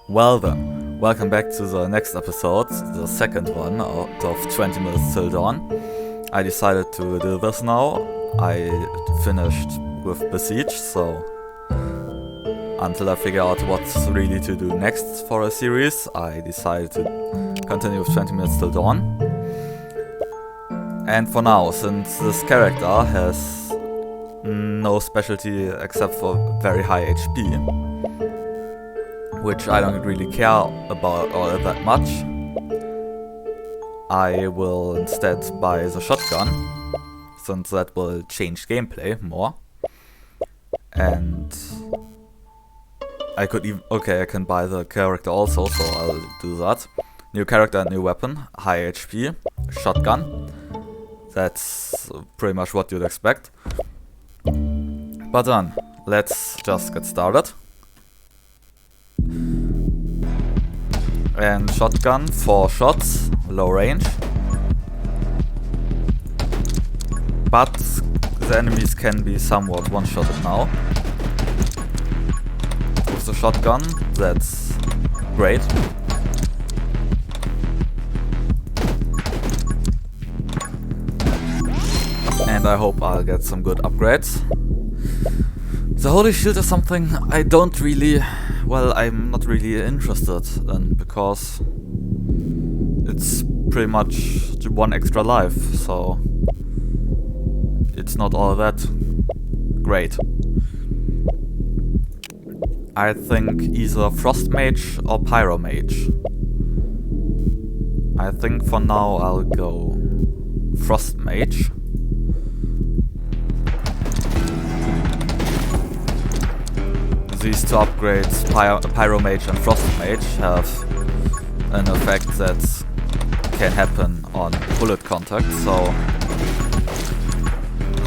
Well then, welcome back to the next episode, the second one out of 20 minutes till dawn. I decided to do this now. I finished with Besiege, so until I figure out what's really to do next for a series, I decided to continue with 20 minutes till dawn. And for now, since this character has no specialty except for very high HP, which I don't really care about all that much, I will instead buy the shotgun, since that will change gameplay more. And I could even... okay, I can buy the character also, so I'll do that. New character, new weapon, high HP, shotgun. That's pretty much what you'd expect. But then, let's just get started. And shotgun, 4 shots, low range. But the enemies can be somewhat one-shotted now. With the shotgun, that's great. And I hope I'll get some good upgrades. The Holy Shield is something I don't really... well, I'm not really interested in, because it's pretty much 1 extra life, so it's not all that great. I think either Frost Mage or Pyro Mage. I think for now I'll go Frost Mage. These two upgrades, Pyro Mage and Frost Mage, have an effect that can happen on bullet contact, so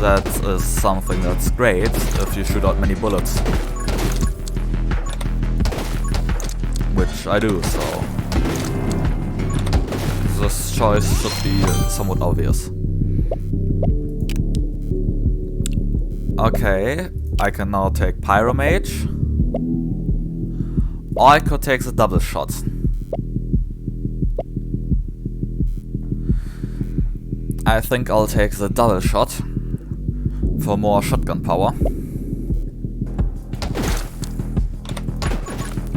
that is something that's great if you shoot out many bullets. Which I do, so this choice should be somewhat obvious. Okay, I can now take Pyro Mage. Or I could take the double shot. I think I'll take the double shot for more shotgun power.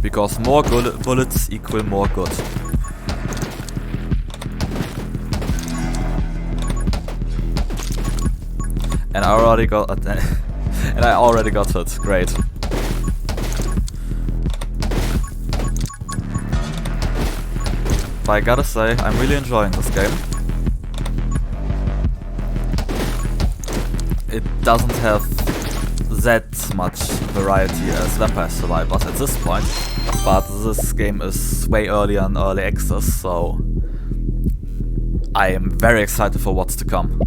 Because more bullets equal more good. And I already got and I already got it. Great. But I gotta say, I'm really enjoying this game. It doesn't have that much variety as Vampire Survivors at this point, but this game is way earlier in early access, so I am very excited for what's to come.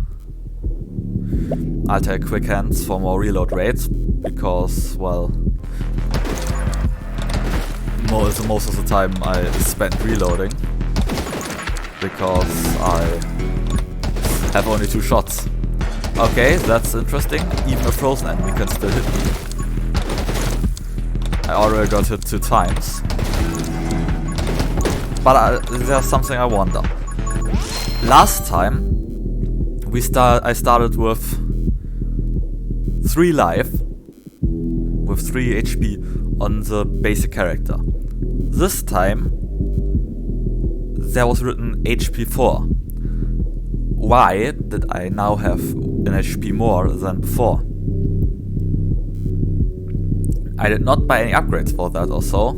I'll take quick hands for more reload rate, because, well, most of the time I spend reloading, because I have only 2 shots. Okay, that's interesting. Even a frozen enemy can still hit me. I already got hit 2 times. But there's something I wonder. Last time I started with 3 life, with 3 HP on the basic character. This time there was written HP 4. Why did I now have an HP more than before? I did not buy any upgrades for that or so,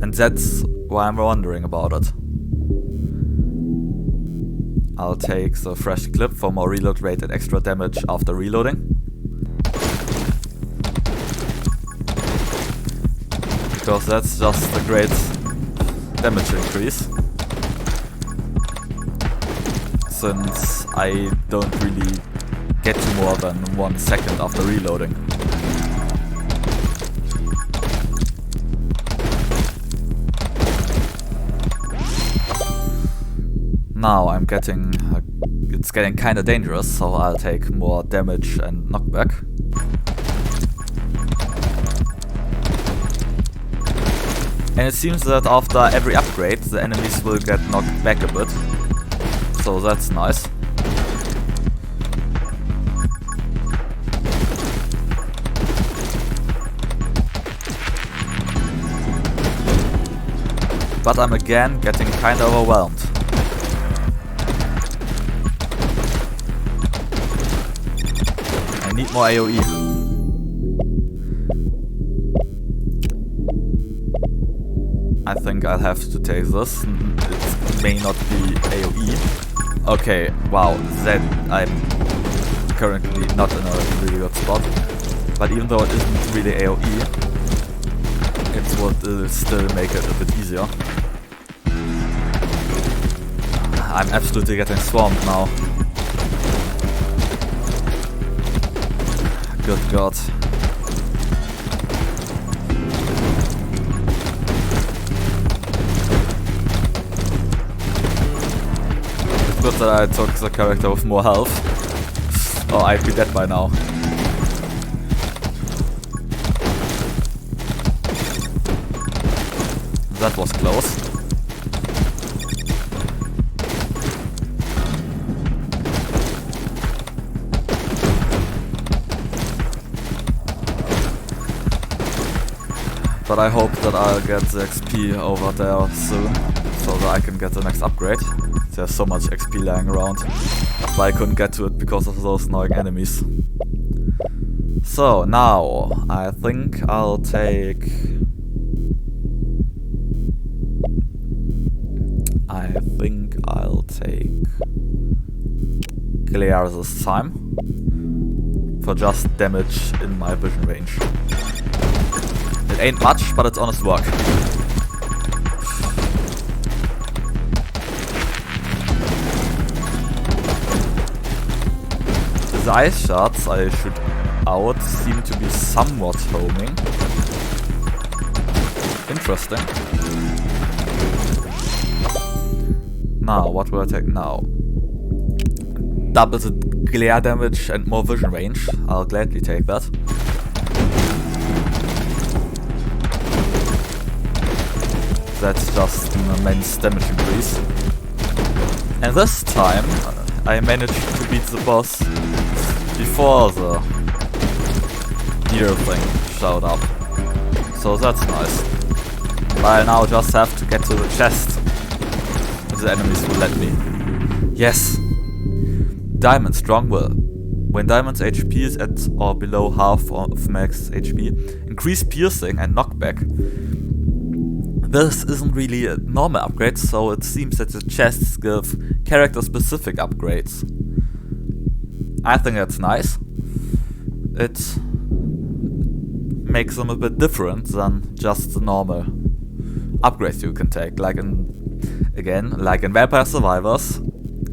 and that's why I'm wondering about it. I'll take the fresh clip for more reload rate and extra damage after reloading. Because that's just a great damage increase. Since I don't really get to more than 1 second after reloading. Now it's getting kinda dangerous, so I'll take more damage and knockback. And it seems that after every upgrade, the enemies will get knocked back a bit. So that's nice. But I'm again getting kinda overwhelmed. I need more AoE. I think I'll have to take this. It may not be AoE. Okay, wow, that I'm currently not in a really good spot. But even though it isn't really AoE, it would still make it a bit easier. I'm absolutely getting swamped now. Good God. It's good that I took the character with more health. Or I'd be dead by now. That was close. But I hope that I'll get the XP over there soon, so that I can get the next upgrade. There's so much XP lying around, but I couldn't get to it because of those annoying enemies. So now, I think I'll take... Glare this time, for just damage in my vision range. It ain't much, but it's honest work. The ice shards I shoot out seem to be somewhat homing. Interesting. Now, what will I take now? Double the glare damage and more vision range. I'll gladly take that. That's just an immense damage increase. And this time I managed to beat the boss before the near thing showed up. So that's nice. But I now just have to get to the chest. If the enemies will let me. Yes! Diamond Strong Will. When Diamond's HP is at or below half of max HP, increase piercing and knockback. This isn't really a normal upgrade, so it seems that the chests give character-specific upgrades. I think that's nice. It makes them a bit different than just the normal upgrades you can take. Like in Vampire Survivors.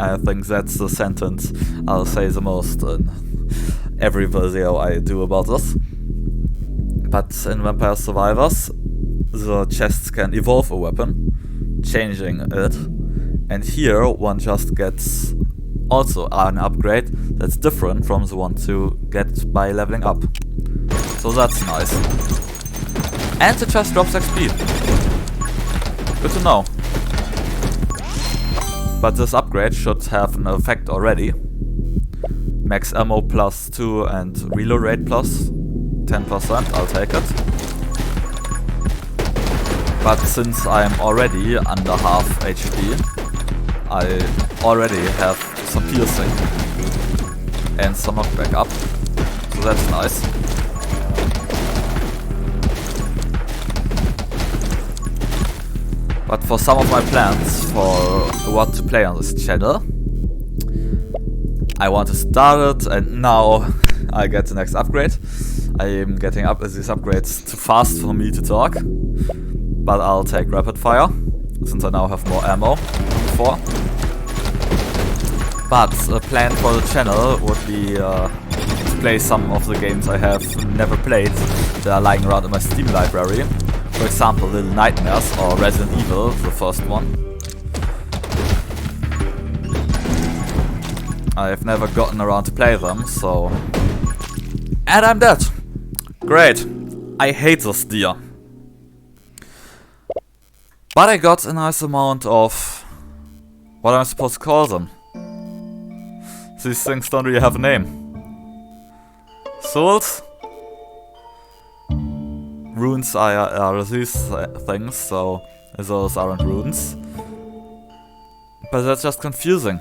I think that's the sentence I'll say the most in every video I do about this. But in Vampire Survivors, the chests can evolve a weapon, changing it. And here one just gets also an upgrade that's different from the one to get by leveling up. So that's nice. And the chest drops XP. Good to know. But this upgrade should have an effect already. Max ammo plus 2 and reload rate plus 10%, I'll take it. But since I'm already under half HP, I already have some piercing and some knockback up. So that's nice. But for some of my plans for what to play on this channel, I want to start it, and now I get the next upgrade. I am getting up these upgrades too fast for me to talk, but I'll take rapid fire, since I now have more ammo than before. But a plan for the channel would be to play some of the games I have never played that are lying around in my Steam library. For example, Little Nightmares or Resident Evil, the first one. I've never gotten around to play them, so... And I'm dead! Great! I hate this deer. But I got a nice amount of... what am I supposed to call them? These things don't really have a name. Souls? Runes are these things, so those aren't runes. But that's just confusing.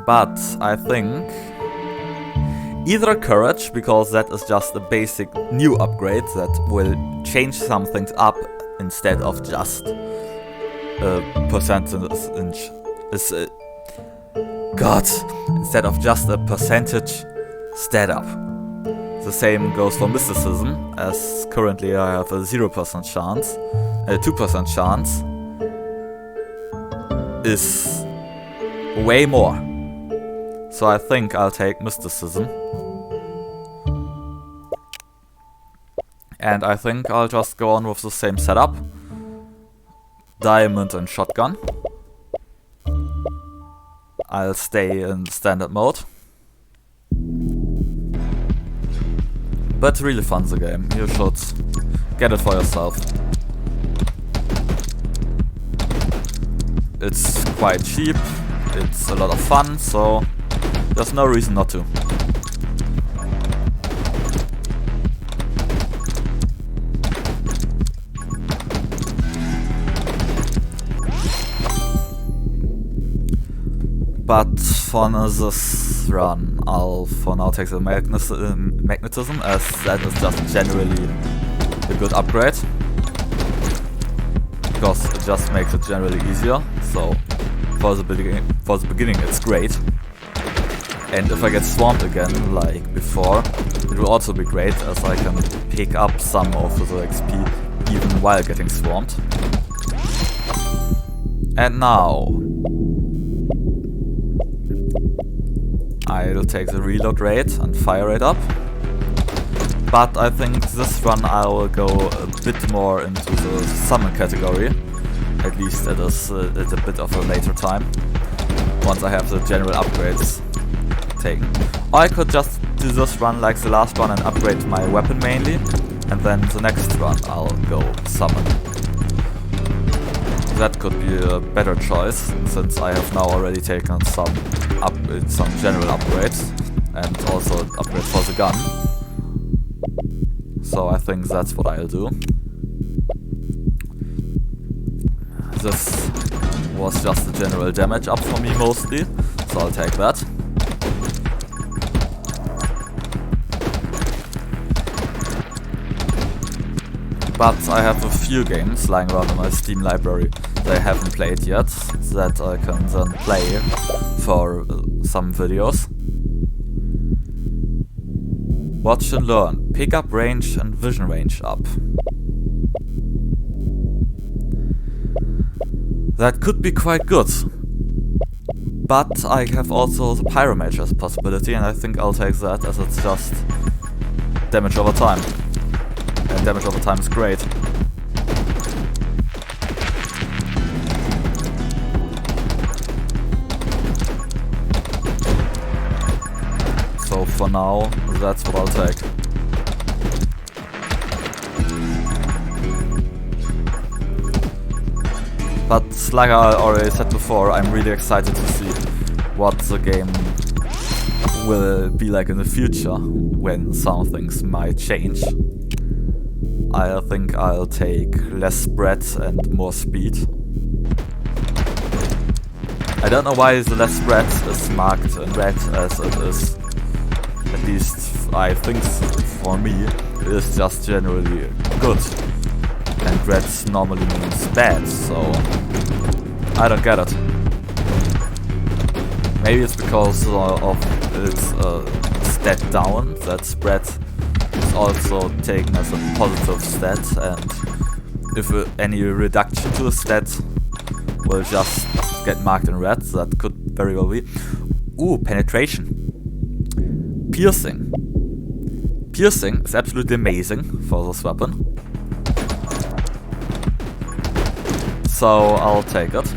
But I think either courage, because that is just a basic new upgrade that will change some things up instead of just a percentage. Instead of just a percentage stat up. The same goes for mysticism, as currently I have a 0% chance. A 2% chance is way more. So I think I'll take mysticism. And I think I'll just go on with the same setup. Diamond and shotgun. I'll stay in standard mode. But really fun, the game. You should get it for yourself. It's quite cheap, it's a lot of fun, so there's no reason not to. But for this run, I'll for now take the magnetism, as that is just generally a good upgrade. Because it just makes it generally easier, so for the beginning it's great. And if I get swamped again, like before, it will also be great, as I can pick up some of the XP even while getting swamped. And now I'll take the reload rate and fire rate up. But I think this run I will go a bit more into the summon category. At least it is it's a bit of a later time, once I have the general upgrades taken. Or I could just do this run like the last one and upgrade my weapon mainly, and then the next run I'll go summon. That could be a better choice, since I have now already taken some general upgrades and also an upgrade for the gun. So I think that's what I'll do. This was just the general damage up for me mostly, so I'll take that. But I have a few games lying around in my Steam library that I haven't played yet, that I can then play for some videos. Watch and learn. Pick up range and vision range up. That could be quite good. But I have also the Pyromage as a possibility, and I think I'll take that, as it's just damage over time. And damage over time is great. So for now, that's what I'll take. But like I already said before, I'm really excited to see what the game will be like in the future, when some things might change. I think I'll take less breadth and more speed. I don't know why the less breadth is marked in red, as it is, at least I think for me, it is just generally good. And red normally means bad, so I don't get it. Maybe it's because of its stat down, that spread is also taken as a positive stat, and if any reduction to a stat will just get marked in red, that could very well be. Ooh, penetration. Piercing. Piercing is absolutely amazing for this weapon. So I'll take it.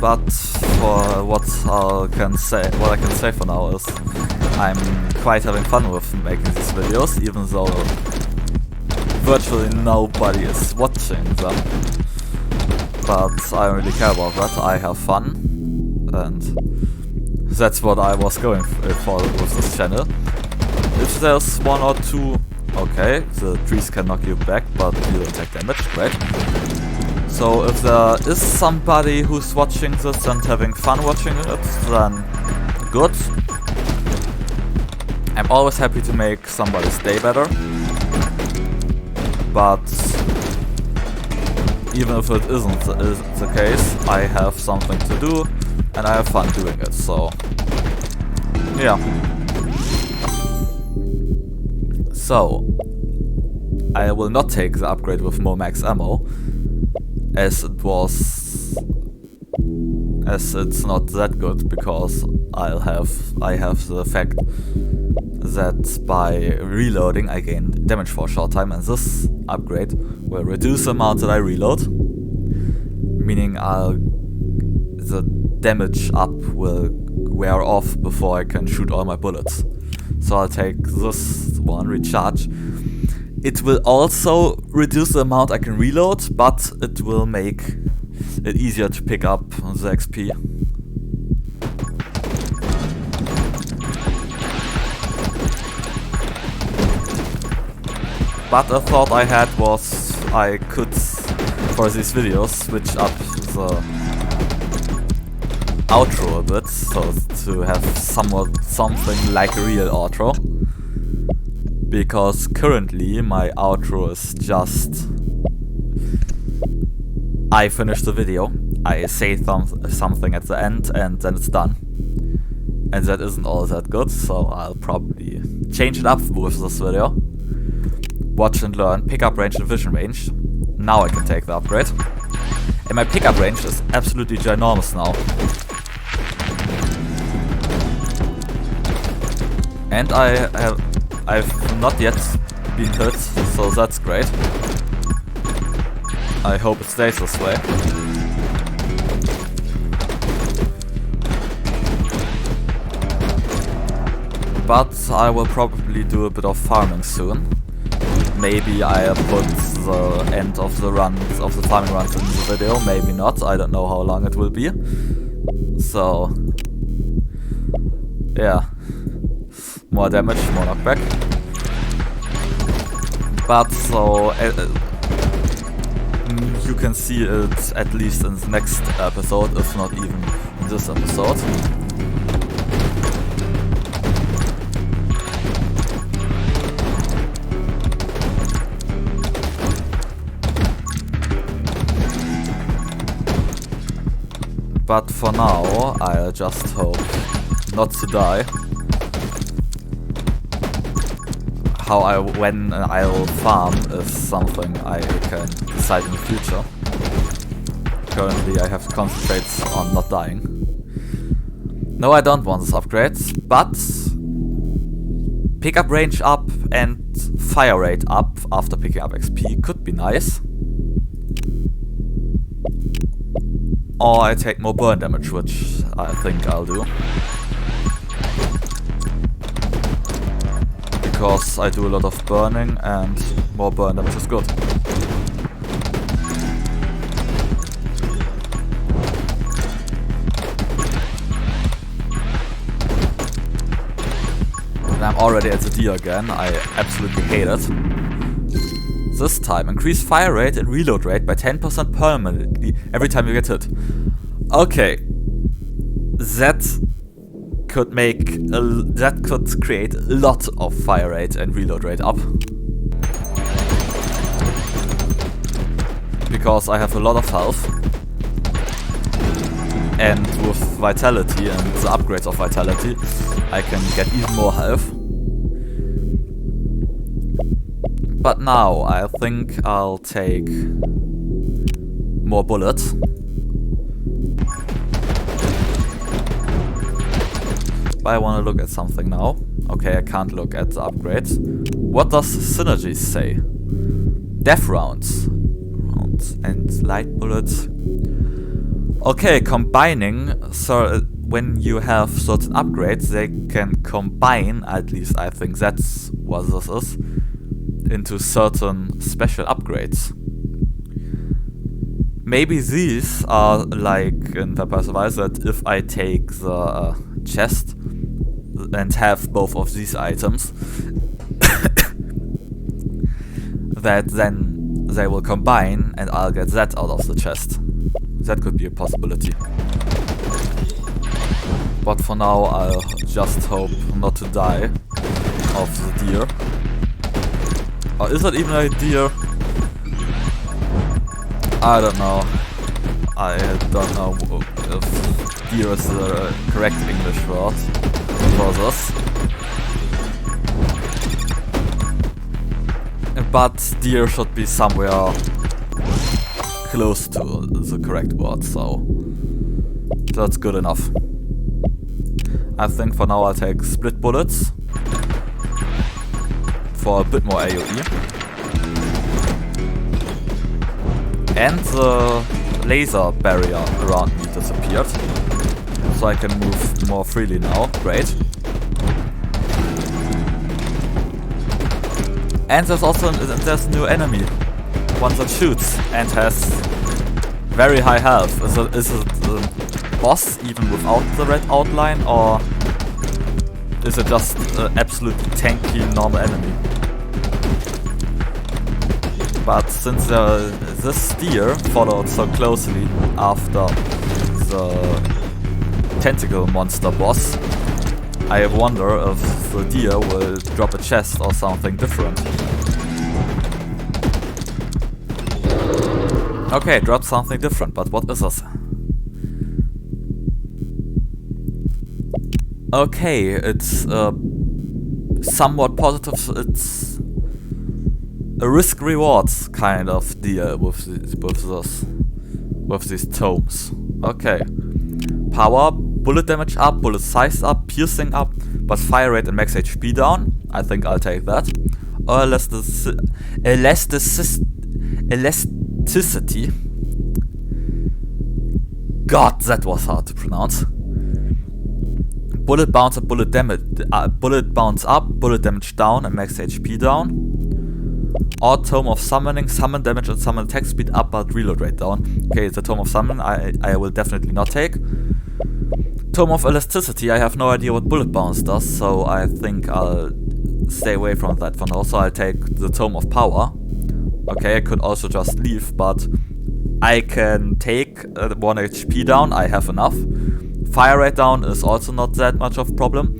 But for what I can say for now is I'm quite having fun with making these videos, even though virtually nobody is watching them. But I don't really care about that. I have fun, and that's what I was going for with this channel. If there's one or two, okay, the trees can knock you back, but you don't take damage, great. So if there is somebody who's watching this and having fun watching it, then good. I'm always happy to make somebody's day better. But even if it isn't the case, I have something to do and I have fun doing it, so yeah. So I will not take the upgrade with more max ammo, as it's not that good, because I have the fact that by reloading I gain damage for a short time, and this upgrade will reduce the amount that I reload, meaning the damage up will wear off before I can shoot all my bullets. So I'll take this one, recharge. It will also reduce the amount I can reload, but it will make it easier to pick up the XP. But a thought I had was I could, for these videos, switch up the outro a bit, so to have something like a real outro. Because currently my outro is just I finish the video, I say something at the end, and then it's done. And that isn't all that good, so I'll probably change it up with this video. Watch and learn, pickup range and vision range. Now I can take the upgrade. And my pickup range is absolutely ginormous now. And I've not yet been hit, so that's great. I hope it stays this way. But I will probably do a bit of farming soon. Maybe I put the end of the farming runs in the video, maybe not, I don't know how long it will be. So yeah, more damage, more knockback. But so you can see it at least in the next episode, if not even in this episode. But for now, I'll just hope not to die. When I'll farm is something I can decide in the future. Currently I have to concentrate on not dying. No, I don't want this upgrade, but pickup range up and fire rate up after picking up XP could be nice. Or I take more burn damage, which I think I'll do. Because I do a lot of burning and more burn damage is good. And I'm already at the D again, I absolutely hate it. This time, increase fire rate and reload rate by 10% permanently every time you get hit. Okay, that could create a lot of fire rate and reload rate up. Because I have a lot of health. And with vitality and the upgrades of vitality, I can get even more health. But now I think I'll take more bullets. But I want to look at something now. Okay, I can't look at the upgrades. What does synergies say? Death rounds and light bullets. Okay, combining, so when you have certain upgrades, they can combine, at least I think that's what this is, into certain special upgrades. Maybe these are like in Vampire Survivors, that if I take the chest and have both of these items, that then they will combine and I'll get that out of the chest. That could be a possibility. But for now I'll just hope not to die of the deer. Or is that even a deer? I don't know. I don't know if deer is the correct English word for this. But deer should be somewhere close to the correct word, so that's good enough. I think for now I'll take split bullets for a bit more AoE. And the laser barrier around me disappeared, so I can move more freely now. Great. And there's also there's a new enemy, one that shoots and has very high health. Is it the boss even without the red outline, or is it just an absolutely tanky normal enemy? But since this deer followed so closely after the tentacle monster boss, I wonder if the deer will drop a chest or something different. Okay, drop something different, but what is this? Okay, it's somewhat positive. It's a risk-reward kind of deal with these tomes. Okay. Power, bullet damage up, bullet size up, piercing up, but fire rate and max HP down. I think I'll take that. Or elasticity. God, that was hard to pronounce. Bullet bounce up, bullet bounce up, bullet damage down, and max HP down. Or Tome of Summoning, summon damage and summon attack speed up but reload rate down. Okay, the Tome of Summon I will definitely not take. Tome of Elasticity, I have no idea what bullet bounce does, so I think I'll stay away from that for now. So I'll take the Tome of Power. Okay, I could also just leave, but I can take 1 HP down, I have enough. Fire rate down is also not that much of a problem,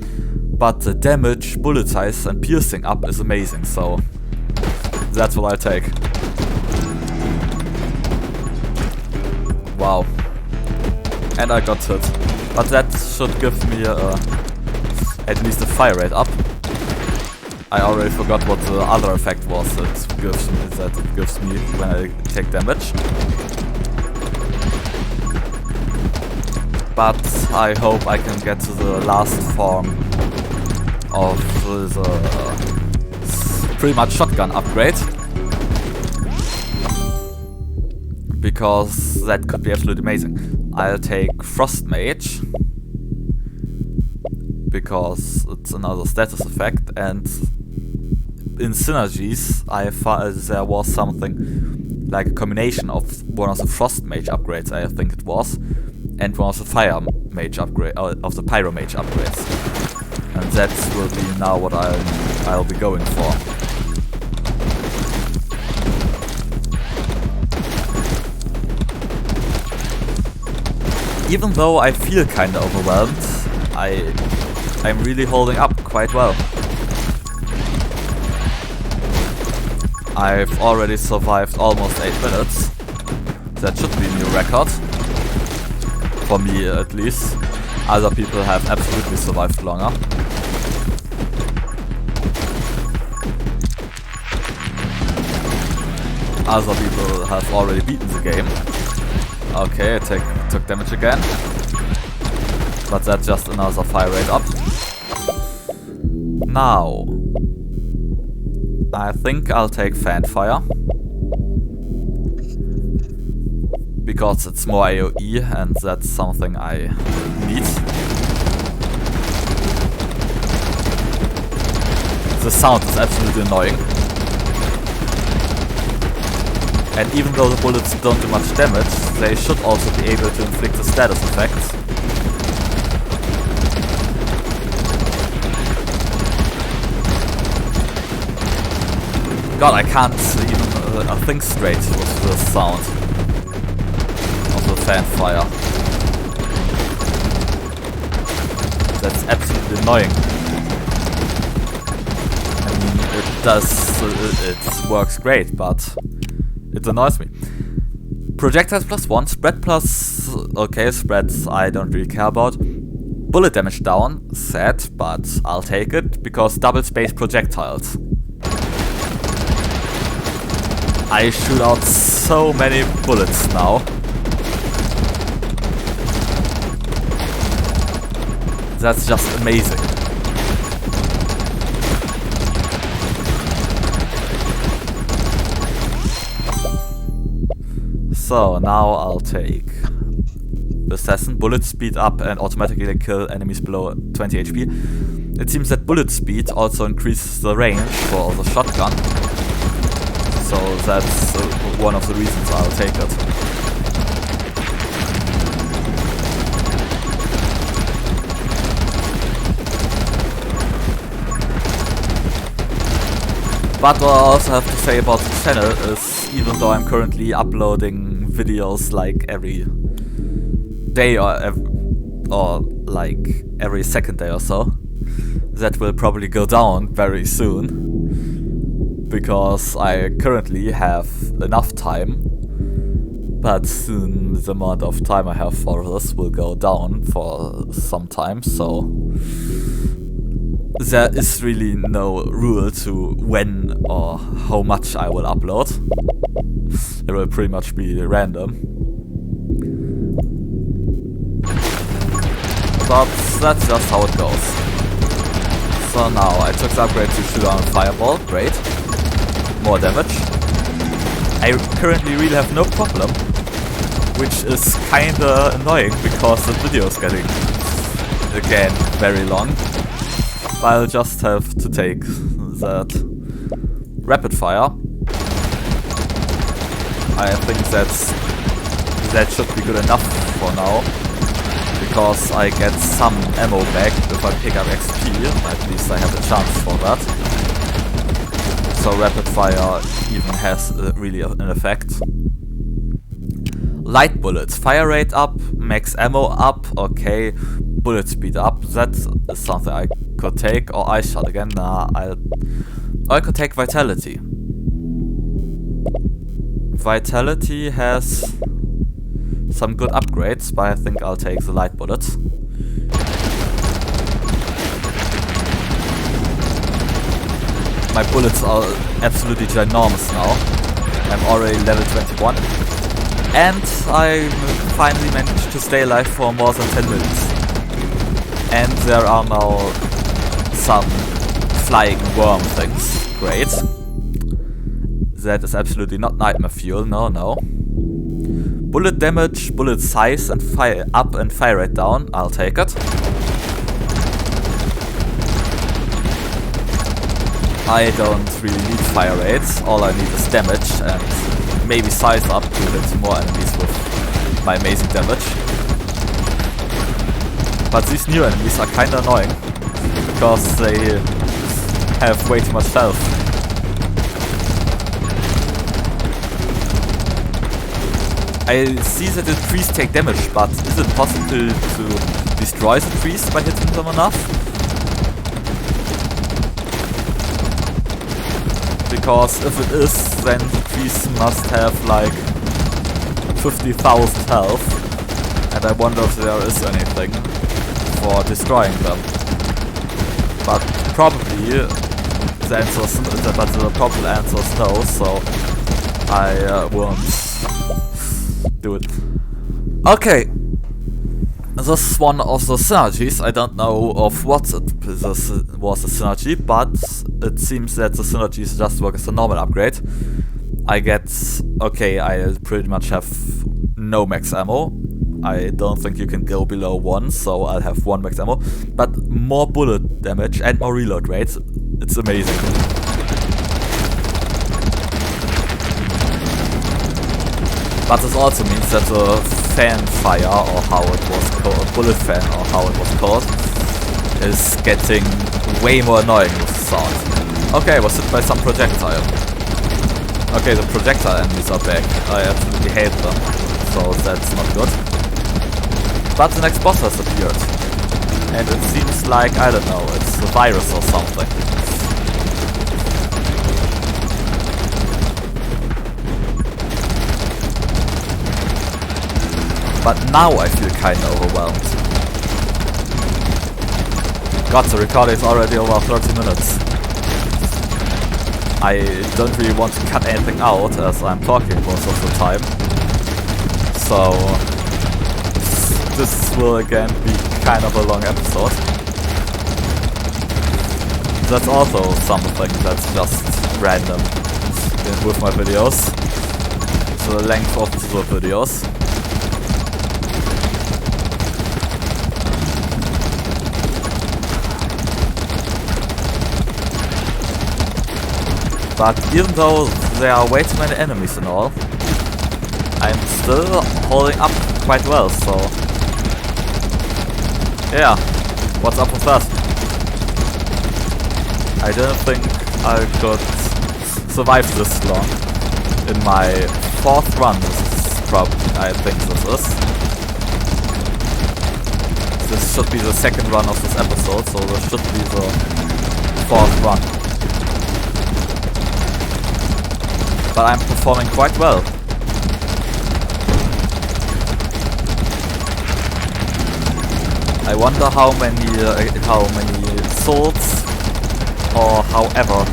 but the damage, bullet size and piercing up is amazing, so that's what I take. Wow. And I got hit. But that should give me at least a fire rate up. I already forgot what the other effect was it gives me when I take damage. But I hope I can get to the last form of the pretty much shotgun upgrade, because that could be absolutely amazing. I'll take Frost Mage because it's another status effect, and in synergies there was something like a combination of one of the Frost Mage upgrades, I think it was, and one of the Fire Mage upgrade of the Pyro Mage upgrades, and that will be now what I'll be going for. Even though I feel kinda overwhelmed, I'm really holding up quite well. I've already survived almost 8 minutes. That should be a new record. For me at least. Other people have absolutely survived longer. Other people have already beaten the game. Okay, I took damage again. But that's just another fire rate up. Now, I think I'll take Fan Fire. because it's more AoE and that's something I need. The sound is absolutely annoying. And even though the bullets don't do much damage, they should also be able to inflict the status effects. God, I can't even think straight with the sound of the fan fire. That's absolutely annoying. I mean, it works great, but it annoys me. Projectiles +1, spread plus... okay, spreads I don't really care about. Bullet damage down, sad, but I'll take it, because double space projectiles. I shoot out so many bullets now. That's just amazing. So now I'll take Assassin, bullet speed up and automatically kill enemies below 20 HP. It seems that bullet speed also increases the range for the shotgun. So that's one of the reasons I'll take it. But what I also have to say about the channel is, even though I'm currently uploading videos like every day or like every second day or so, that will probably go down very soon. Because I currently have enough time, but soon the amount of time I have for this will go down for some time, so there is really no rule to when or how much I will upload. It will pretty much be random. But that's just how it goes. So now I took the upgrade to shoot on fireball, great. More damage. I currently really have no problem, which is kinda annoying because the video is getting, again, very long. I'll just have to take that rapid fire. I think that should be good enough for now, because I get some ammo back if I pick up XP, at least I have a chance for that. So rapid fire even has really an effect. Light bullets, fire rate up, max ammo up, okay, bullet speed up, that is something I could take, or ice shot again, nah, I could take vitality. Vitality has some good upgrades, but I think I'll take the light bullets. My bullets are absolutely ginormous now. I'm already level 21. And I finally managed to stay alive for more than 10 minutes. And there are now some flying worm things. Great. That is absolutely not nightmare fuel, no. Bullet damage, bullet size and fire up and fire rate down, I'll take it. I don't really need fire rates, all I need is damage and maybe size up to hit more enemies with my amazing damage. But these new enemies are kinda annoying, because they have way too much health. I see that the trees take damage, but is it possible to destroy the trees by hitting them enough? Because if it is, then the trees must have like 50,000 health, and I wonder if there is anything for destroying them. But probably the answer is no, so I won't do it. Okay, this is one of the synergies. I don't know of what this was a synergy, but it seems that the synergies just work as a normal upgrade. I get, okay, I pretty much have no max ammo. I don't think you can go below 1, so I'll have 1 max ammo. But more bullet damage and more reload rates. It's amazing. But this also means that the fan fire, or how it was called, bullet fan, or how it was called, is getting way more annoying with the sound. Okay, I was hit by some projectile. Okay, the projectile enemies are back. I absolutely hate them, so that's not good. But the next boss has appeared. And it seems like, I don't know, it's a virus or something. But now I feel kinda overwhelmed. God, the recording is already over 30 minutes. I don't really want to cut anything out as I'm talking most of the time. So this will again be kind of a long episode. That's also something that's just random with my videos. The length of the videos. But even though there are way too many enemies and all, I'm still holding up quite well, so yeah, what's up with that? I didn't think I could survive this long. In my 4th run, this is probably, I think this is. This should be the 2nd run of this episode, so this should be the 4th run. But I'm performing quite well. I wonder how many swords or however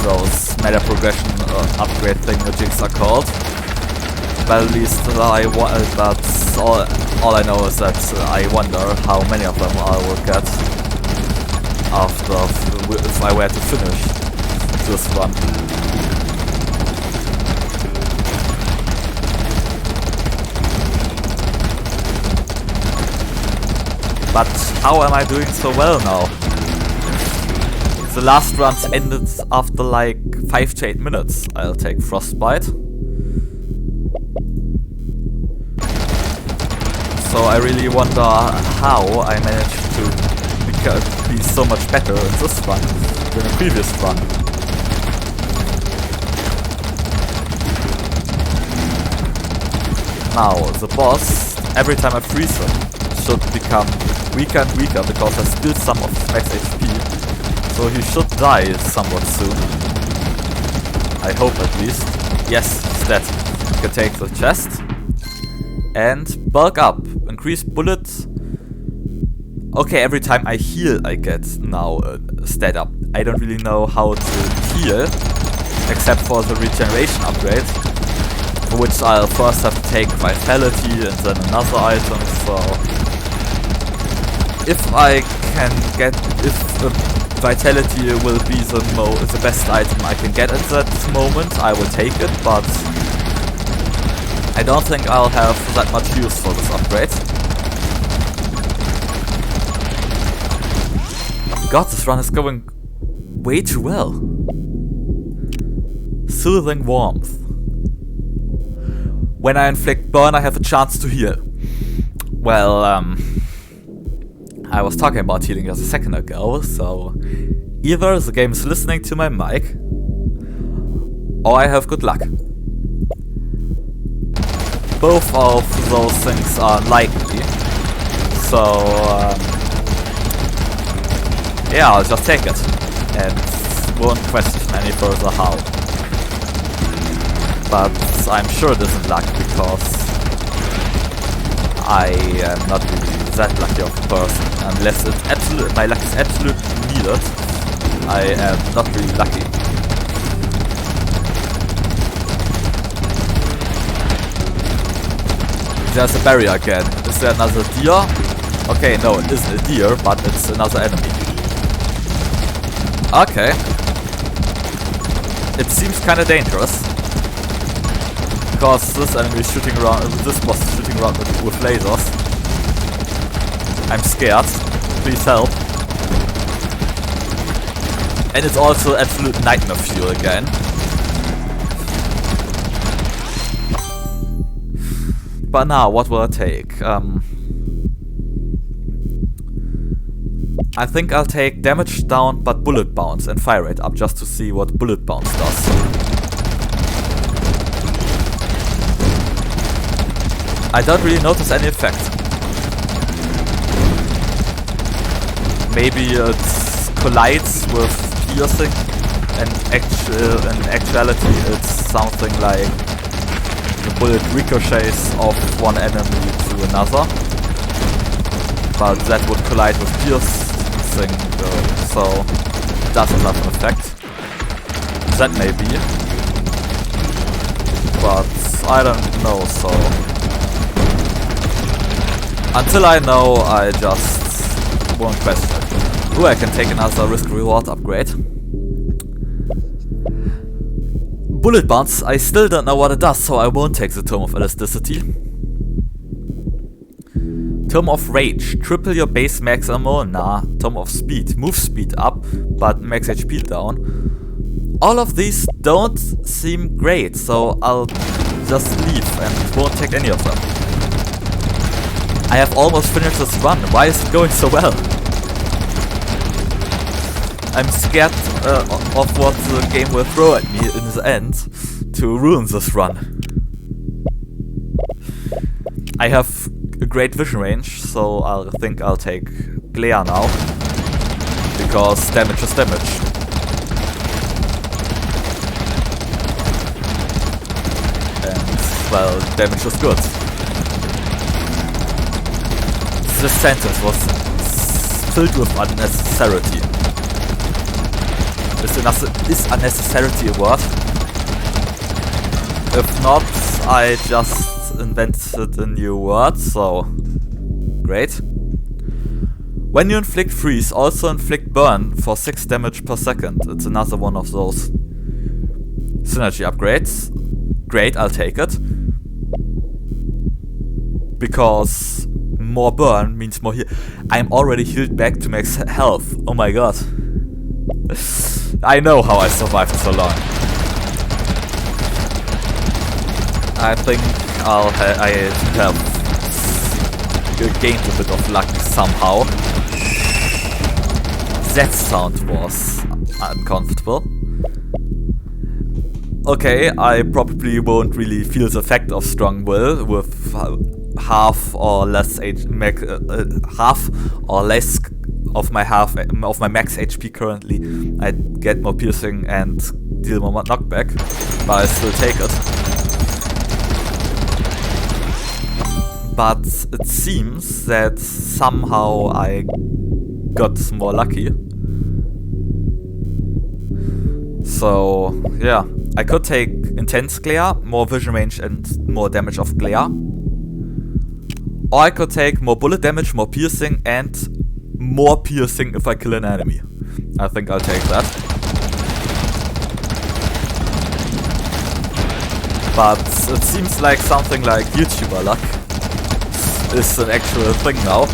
those meta progression upgrade thingamajigs are called. But at least that's all I know is that I wonder how many of them I will get after if I were to finish this run. But how am I doing so well now? The last runs ended after like 5 to 8 minutes. I'll take Frostbite. So I really wonder how I managed to be so much better in this run than the previous run. Now, the boss, every time I freeze him, should become weaker and weaker because I spilled some of his max HP. So he should die somewhat soon. I hope at least. Yes, he's dead. You can take the chest. And bulk up. Increase bullets. Okay, every time I heal I get now a stat up. I don't really know how to heal. Except for the regeneration upgrade. For which I'll first have to take Vitality and then another item, so if I can get, if Vitality will be the best item I can get at that moment, I will take it, but I don't think I'll have that much use for this upgrade. God, this run is going way too well. Soothing warmth. When I inflict burn, I have a chance to heal. Well, I was talking about healing just a second ago, so either the game is listening to my mic, or I have good luck. Both of those things are likely, so yeah, I'll just take it, and won't question any further how. But I'm sure it isn't luck, because I am not really that lucky of a person. Unless it's my luck is absolutely needed, I am not really lucky. There's a barrier again. Is there another deer? Okay, no, it isn't a deer, but it's another enemy. Okay. It seems kinda dangerous. Because this enemy is shooting around, this boss is shooting around with lasers. I'm scared. Please help. And it's also absolute nightmare fuel again. But now, what will I take? I think I'll take damage down but bullet bounce and fire rate up just to see what bullet bounce does. I don't really notice any effect. Maybe it collides with piercing, and in actuality it's something like the bullet ricochets off one enemy to another. But that would collide with piercing, so it doesn't have an effect. That may be. But I don't know, so... Until I know, I just won't question it. Ooh, I can take another risk-reward upgrade. Bullet bounce, I still don't know what it does, so I won't take the Tome of Elasticity. Tome of Rage, triple your base max ammo, nah. Tome of Speed, move speed up, but max HP down. All of these don't seem great, so I'll just leave and won't take any of them. I have almost finished this run, why is it going so well? I'm scared of what the game will throw at me in the end to ruin this run. I have a great vision range, so I think I'll take glare now, because damage is damage. And, well, damage is good. This sentence was filled with unnecessity. Is unnecessity a word? If not, I just invented a new word, so great. When you inflict freeze, also inflict burn for 6 damage per second. It's another one of those synergy upgrades. Great, I'll take it. Because more burn means more heal. I'm already healed back to max health. Oh my god. I know how I survived so long. I think I have gained a bit of luck somehow. That sound was uncomfortable. Okay, I probably won't really feel the effect of strong will with half or less of my max HP currently. I get more piercing and deal more knockback, but I still take it. But it seems that somehow I got more lucky. So yeah, I could take intense glare, more vision range and more damage of glare. Or I could take more bullet damage, more piercing, and more piercing if I kill an enemy. I think I'll take that. But it seems like something like YouTuber luck is an actual thing now.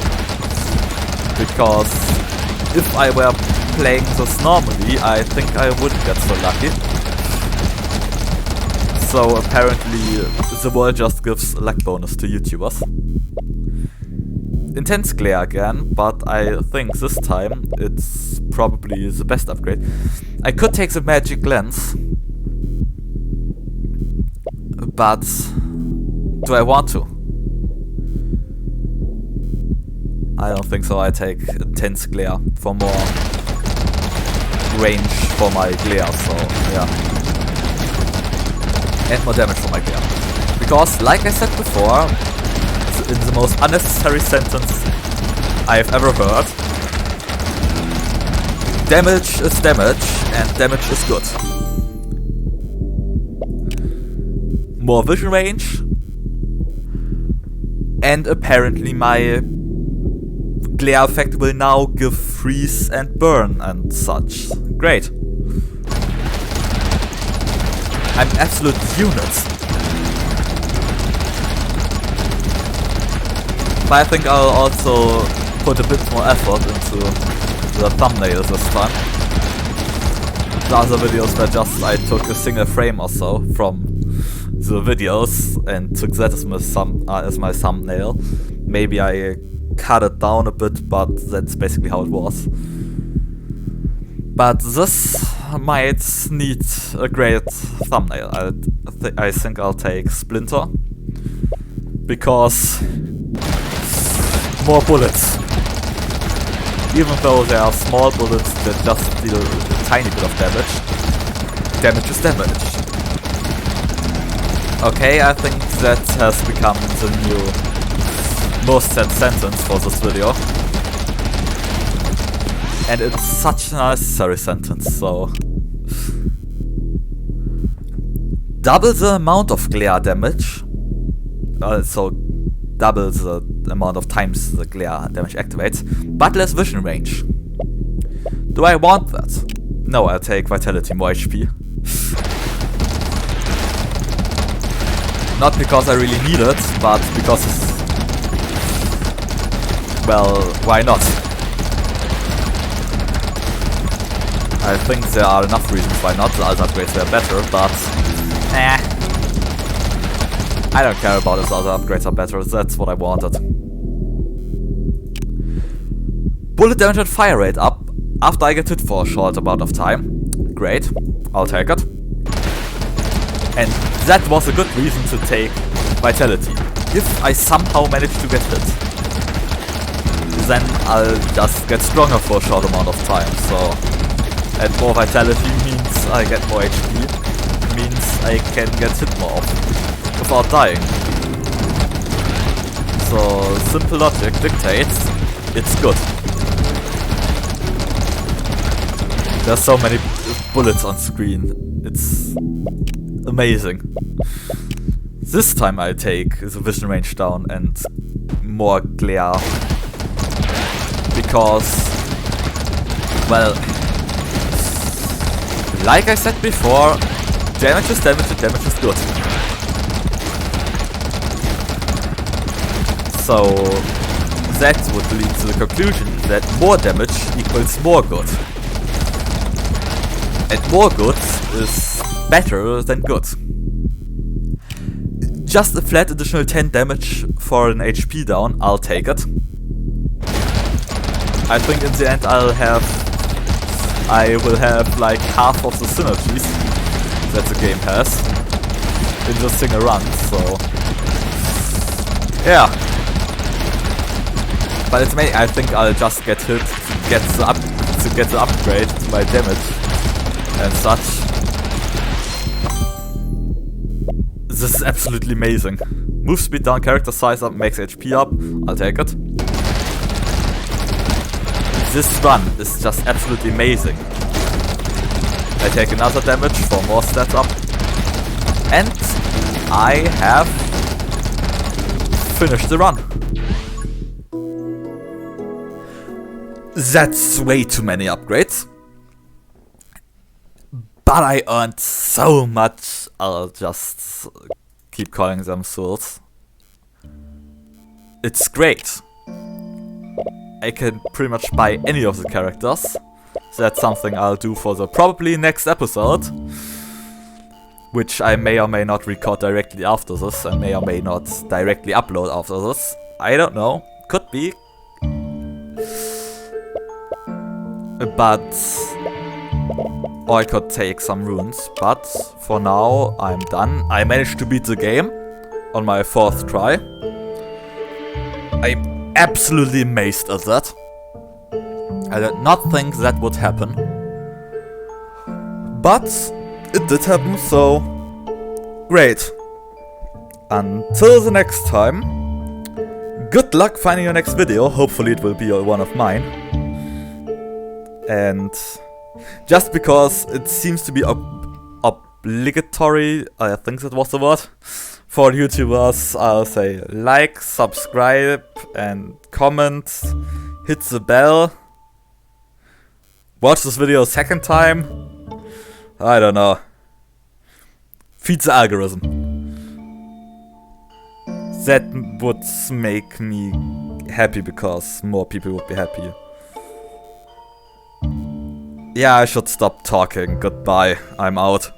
Because if I were playing this normally, I think I wouldn't get so lucky. So apparently the world just gives a luck bonus to YouTubers. Intense glare again, but I think this time it's probably the best upgrade. I could take the magic lens, but do I want to? I don't think so. I take intense glare for more range for my glare, so yeah. And more damage for my glare. Because, like I said before, in the most unnecessary sentence I have ever heard, damage is damage, and damage is good. More vision range, and apparently my glare effect will now give freeze and burn and such. Great. I'm absolute unit. But I think I'll also put a bit more effort into the thumbnail this time. The other videos were just I took a single frame or so from the videos and took that as my thumbnail. Maybe I cut it down a bit, but that's basically how it was. But this might need a great thumbnail. I think I'll take Splinter, because more bullets. Even though they are small bullets that just deal a tiny bit of damage, damage is damage. Okay, I think that has become the new most said sentence for this video. And it's such a necessary sentence, so... Double the amount of glare damage. So double the amount of times the glare damage activates, but less vision range. Do I want that? No, I'll take Vitality, more HP. Not because I really need it, but because it's... Well, why not? I think there are enough reasons why not. The other upgrades were better, but... I don't care about if the other upgrades are better, that's what I wanted. Bullet damage and fire rate up after I get hit for a short amount of time. Great, I'll take it. And that was a good reason to take Vitality. If I somehow manage to get hit, then I'll just get stronger for a short amount of time, so... And more Vitality means I get more HP, means I can get hit more often, without dying. So, simple logic dictates, it's good. There's so many bullets on screen, it's amazing. This time I take the vision range down and more glare. Because, well, like I said before, damage is damage and damage is good. So that would lead to the conclusion that more damage equals more good. And more good is better than good. Just a flat additional 10 damage for an HP down, I'll take it. I think in the end I will have like half of the synergies that the game has in just single run, so yeah. But it's I think I'll just get hit to get the upgrade to my damage and such. This is absolutely amazing. Move speed down, character size up, makes HP up. I'll take it. This run is just absolutely amazing. I take another damage for more stats up. And I have finished the run. That's way too many upgrades. But I earned so much, I'll just keep calling them souls. It's great. I can pretty much buy any of the characters. So that's something I'll do for the probably next episode. Which I may or may not record directly after this and may or may not directly upload after this. I don't know. Could be. But... or I could take some runes. But for now, I'm done. I managed to beat the game on my 4th try. I'm absolutely amazed at that. I did not think that would happen. But it did happen, so great. Until the next time, good luck finding your next video. Hopefully it will be one of mine. And just because it seems to be obligatory, I think that was the word, for YouTubers, I'll say like, subscribe and comment, hit the bell, watch this video a second time, I don't know, feed the algorithm. that would make me happy because more people would be happy. Yeah, I should stop talking. Goodbye. I'm out.